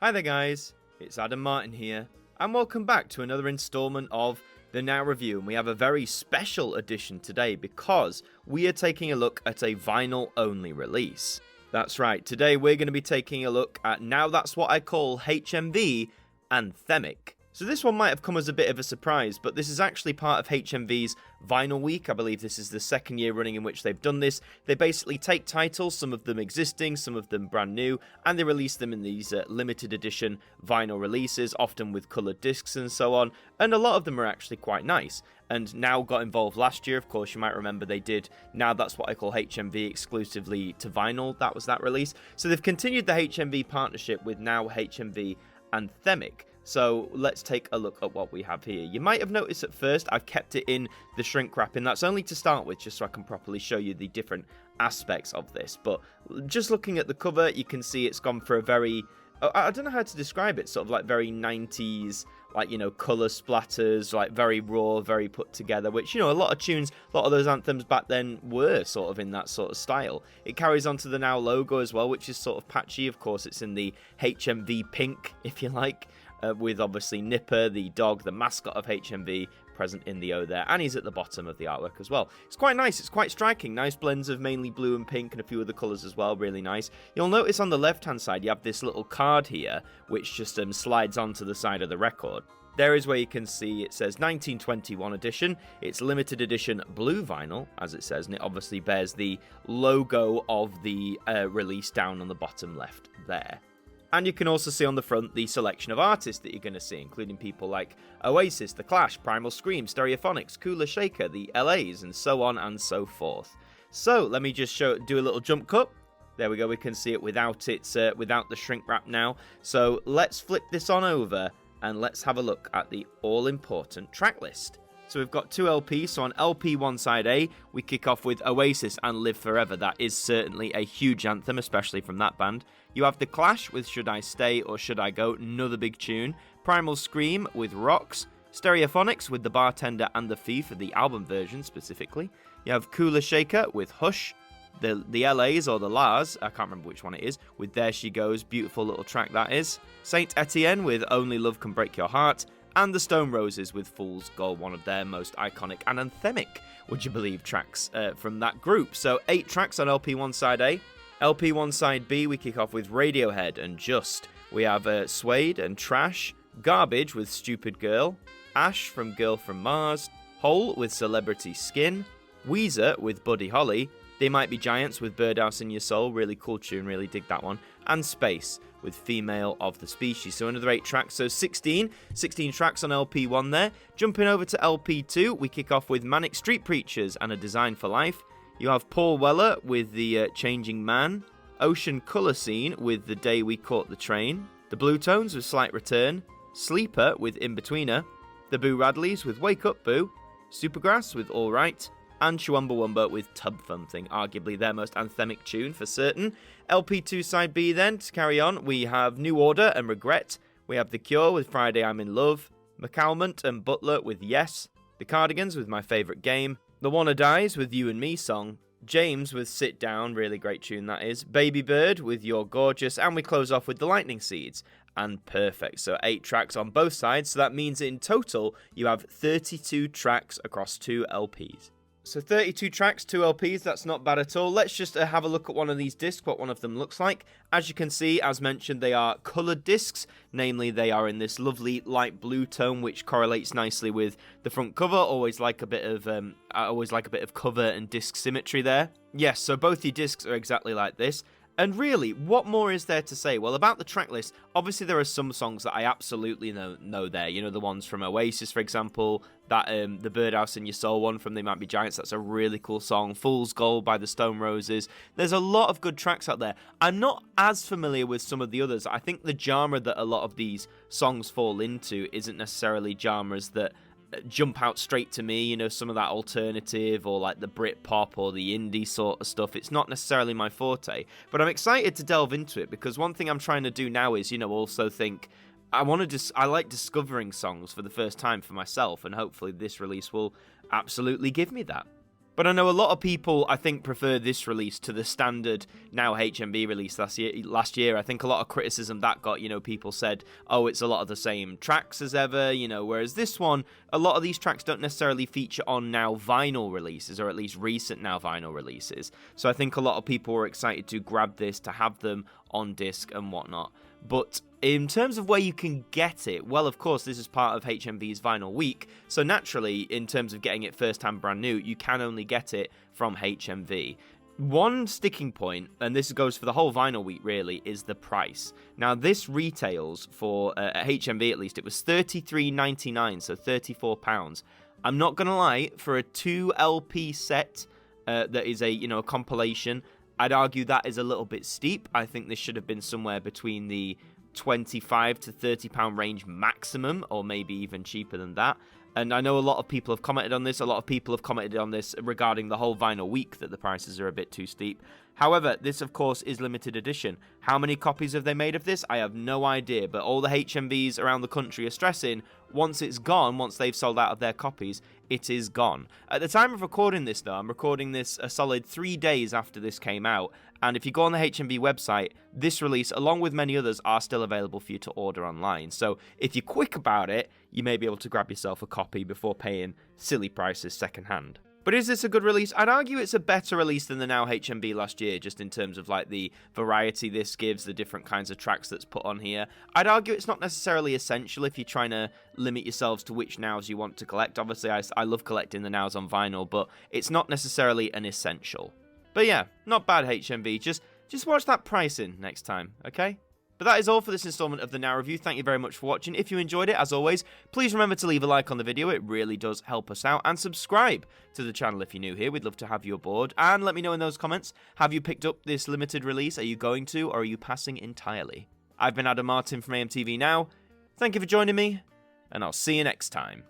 Hi there guys, it's Adam Martin here, and welcome back to another installment of the Now Review, and we have a very special edition today because we are taking a look at a vinyl only release. That's right, today we're going to be taking a look at Now That's What I Call HMV Anthemic. So this one might have come as a bit of a surprise, but this is actually part of HMV's Vinyl Week. I believe this is the second year running in which they've done this. They basically take titles, some of them existing, some of them brand new, and they release them in these limited edition vinyl releases, often with coloured discs and so on, and a lot of them are actually quite nice. And Now got involved last year, of course, you might remember they did Now That's What I Call HMV exclusively to vinyl, that was that release. So they've continued the HMV partnership with now HMV Anthemic. So let's take a look at what we have here. You might have noticed at first I've kept it in the shrink wrap, and that's only to start with, just so I can properly show you the different aspects of this. But just looking at the cover, you can see it's gone for a very, I don't know how to describe it, sort of like very 90s, like, you know, colour splatters, like very raw, very put together, which, you know, a lot of tunes, a lot of those anthems back then were sort of in that sort of style. It carries on to the Now logo as well, which is sort of patchy. Of course, it's in the HMV pink, if you like. With obviously Nipper, the dog, the mascot of HMV, present in the O there, and he's at the bottom of the artwork as well. It's quite nice, it's quite striking, nice blends of mainly blue and pink and a few other colours as well, really nice. You'll notice on the left hand side you have this little card here, which just slides onto the side of the record. There is where you can see it says 1921 edition, it's limited edition blue vinyl, as it says, and it obviously bears the logo of the release down on the bottom left there. And you can also see on the front the selection of artists that you're going to see, including people like Oasis, The Clash, Primal Scream, Stereophonics, Cooler Shaker, the LAs, and so on and so forth. So let me just do a little jump cut. There we go, we can see it without the shrink wrap now. So let's flip this on over and let's have a look at the all-important track list. So we've got two LPs, so on LP 1 side A, we kick off with Oasis and Live Forever. That is certainly a huge anthem, especially from that band. You have The Clash with Should I Stay or Should I Go, another big tune. Primal Scream with Rocks. Stereophonics with The Bartender and The Thief, the album version specifically. You have Cooler Shaker with Hush. The LAs or the Lars, I can't remember which one it is, with There She Goes, beautiful little track that is. Saint Etienne with Only Love Can Break Your Heart. And the Stone Roses with Fool's Gold, one of their most iconic and anthemic, would you believe, tracks from that group. So 8 tracks on LP 1 side A. LP 1 side B, we kick off with Radiohead and Just. We have Suede and Trash, Garbage with Stupid Girl, Ash from Girl from Mars, Hole with Celebrity Skin, Weezer with Buddy Holly, They Might Be Giants with Birdhouse in Your Soul, really cool tune, really dig that one, and Space with Female of the Species. So another 8 tracks, so 16 tracks on LP1 there. Jumping over to LP2, we kick off with Manic Street Preachers and A Design for Life. You have Paul Weller with The Changing Man, Ocean Colour Scene with The Day We Caught the Train, The Blue Tones with Slight Return, Sleeper with In-Betweener, The Boo Radleys with Wake Up Boo, Supergrass with All Right, and Chumbawamba with Tub Thumping, arguably their most anthemic tune for certain. LP2 side B then, to carry on, we have New Order and Regret, we have The Cure with Friday I'm in Love, McCalmont and Butler with Yes, The Cardigans with My Favourite Game, The Wanna Dies with You and Me Song, James with Sit Down, really great tune that is, Baby Bird with You're Gorgeous, and we close off with The Lightning Seeds and Perfect. So 8 tracks on both sides, so that means in total you have 32 tracks across 2 LPs. So 32 tracks, 2 LPs, that's not bad at all. Let's just have a look at one of these discs, what one of them looks like. As you can see, as mentioned, they are coloured discs. Namely, they are in this lovely light blue tone, which correlates nicely with the front cover. Always like a bit of cover and disc symmetry there. Yes, so both your discs are exactly like this. And really, what more is there to say? Well, about the track list, obviously there are some songs that I absolutely know there. You know, the ones from Oasis, for example, that the Birdhouse in Your Soul one from They Might Be Giants, that's a really cool song. Fool's Gold by the Stone Roses. There's a lot of good tracks out there. I'm not as familiar with some of the others. I think the genre that a lot of these songs fall into isn't necessarily genres that jump out straight to me, you know, some of that alternative or like the Brit pop or the indie sort of stuff. It's not necessarily my forte, but I'm excited to delve into it because one thing I'm trying to do now is, you know, also think I like discovering songs for the first time for myself, and hopefully this release will absolutely give me that. But I know a lot of people, I think, prefer this release to the standard now HMV release last year. I think a lot of criticism that got, people said, oh, it's a lot of the same tracks as ever, whereas this one, a lot of these tracks don't necessarily feature on now vinyl releases, or at least recent now vinyl releases. So I think a lot of people were excited to grab this, to have them on disc and whatnot. But in terms of where you can get it, well, of course, this is part of HMV's Vinyl Week, so naturally, in terms of getting it first-hand brand new, you can only get it from HMV. One sticking point, and this goes for the whole Vinyl Week really, is the price. Now, this retails for, at HMV at least, it was $33.99, so £34. I'm not going to lie, for a 2 LP set that is a compilation, I'd argue that is a little bit steep. I think this should have been somewhere between the £25 to £30 range maximum, or maybe even cheaper than that. And I know a lot of people have commented on this. A lot of people have commented on this regarding the whole Vinyl Week, that the prices are a bit too steep. However, this, of course, is limited edition. How many copies have they made of this? I have no idea, but all the HMVs around the country are stressing, once it's gone, once they've sold out of their copies, it is gone. At the time of recording this, though, I'm recording this a solid 3 days after this came out, and if you go on the HMV website, this release, along with many others, are still available for you to order online. So if you're quick about it, you may be able to grab yourself a copy before paying silly prices secondhand. But is this a good release? I'd argue it's a better release than the now HMV last year, just in terms of like the variety this gives, the different kinds of tracks that's put on here. I'd argue it's not necessarily essential if you're trying to limit yourselves to which nows you want to collect. Obviously, I love collecting the nows on vinyl, but it's not necessarily an essential. But yeah, not bad HMV. Just watch that pricing next time, okay? But that is all for this installment of the Now Review. Thank you very much for watching. If you enjoyed it, as always, please remember to leave a like on the video. It really does help us out. And subscribe to the channel if you're new here. We'd love to have you aboard. And let me know in those comments, have you picked up this limited release? Are you going to, or are you passing entirely? I've been Adam Martin from AMTV Now. Thank you for joining me, and I'll see you next time.